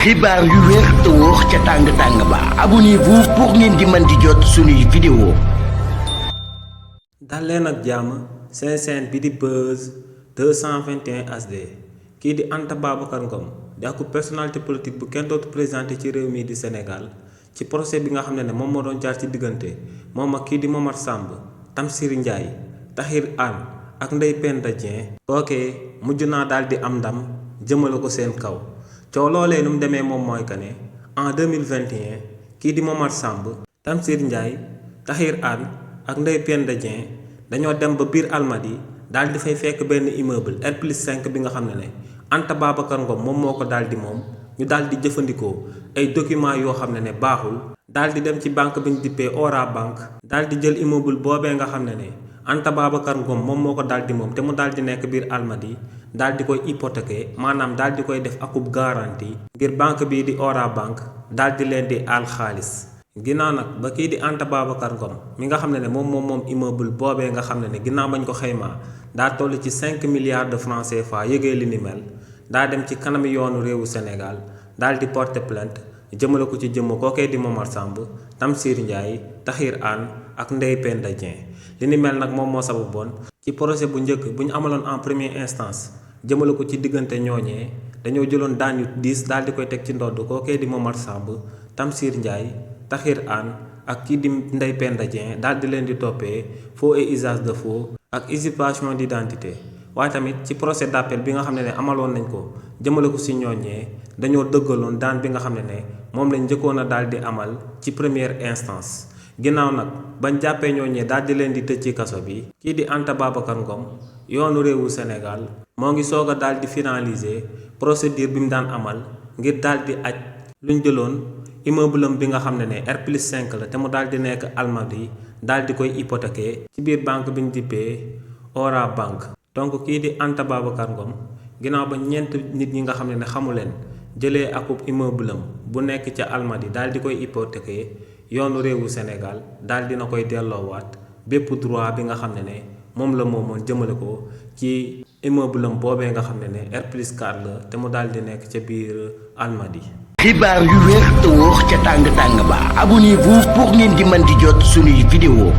xibaar yu wér te wóor ca tàng-tàng ba abonnez-vous pour ngeen di mën di jot suñuy vidéo. dal leen ak jàmm seen chaîne bi di Buzz 221 HD kii di Anta Babacar Ngom di ak personnalité politique bu kenn dootu présenté ci réew mi di Sénégal ci procès bi nga xam ne moom moo doon jaar ci diggante moom ak kii di Momar Samb Tamsir Ndiaye Tahir Anne ak Ndeye Penda Dieng kookee mujj naa daal di am ndam jëmale ko seen kaw. coow loolee nu mu demee moom mooy que ne en 2021 kii di Momar Samb Tamsir Ndiaye Tahir Anne ak Ndeye Penda Dieng dañoo dem ba biir Almadi daal di fay fekk benn immeuble R+5 bi nga xam ne Anta Babacar Ngom moom moo ko daal di moom ñu daal di jëfandikoo ay documents yoo xam ne baaxul daal di dem ci banque bi ñu dippee Ora banque daal di jël immeuble boobee nga xam ne Anta Babacar Ngom moom moo ko daal di moom te mu daal di nekk biir Almadi daal di koy hypothéquer maanaam daal di koy def akub garantie ngir banque bii di Ora banque daal di leen di aal xaalis. ginnaaw nag ba kii di Anta Babacar Ngom mi nga xam ne moom immeuble boobee nga xam ne ginnaaw bañ ko xaymaa daa toll ci 5 milliards de francs CFA yëgee li ni mel daa dem ci kanami yoonu réewu Sénégal daal di porter plainte jëmale ko ci jëmm kookee di Momar Samb Tamsir Ndiaye Tahir Anne ak Ndeye Penda Dieng li ni mel nag moom moo sababoon ci procès bu njëkk bu ñu amaloon en première instance jëmale ko ci diggante ñooñee dañoo jëloon daan yu 10 daal di koy teg ci ndodd kookee di Momar Samb Tamsir Ndiaye Tahir Anne ak kii di Ndeye Penda Dieng daal di leen di toppee faux et usage de faux ak usurpation d'identité waaye tamit ci procès d'appel bi nga xam ne amaloon nañ ko jëmale ko si ñooñee dañoo dëggaloon daan bi nga xam ne moom lañ njëkkoon a daal di amal ci première instance. ginnaaw nag bañ jàppee ñooñee daal di leen di tëj ci kaso bi kii di Anta Babacar Ngom yoonu réewu Sénégal moo ngi soog a daal di finaliser procédure bi mu daan amal ngir daal di aj luñ jëloon immeuble am bi nga xam ne R+5 la te mu daal di nekk Almadi daal di koy hypothéquer ci biir banque bi ñu dippee Ora banque. donc kii di Anta Babacar Ngom ginnaaw ba ñeent nit ñi nga xam ne xamu leen jëlee akub immeuble am bu nekk ca Almadi daal di koy hypothéquer yoonu réewu Sénégal daal dina koy delloowaat bépp droit bi nga xam ne moom la moomoon jëmale ko ci immeuble am boobee nga xam ne R+4 la te mu daal di nekk ca biir Almadi. xibaar yu wér te wóor ca tàng-tàng ba abonnez-vous pour ngeen di mën di jot suñuy vidéo.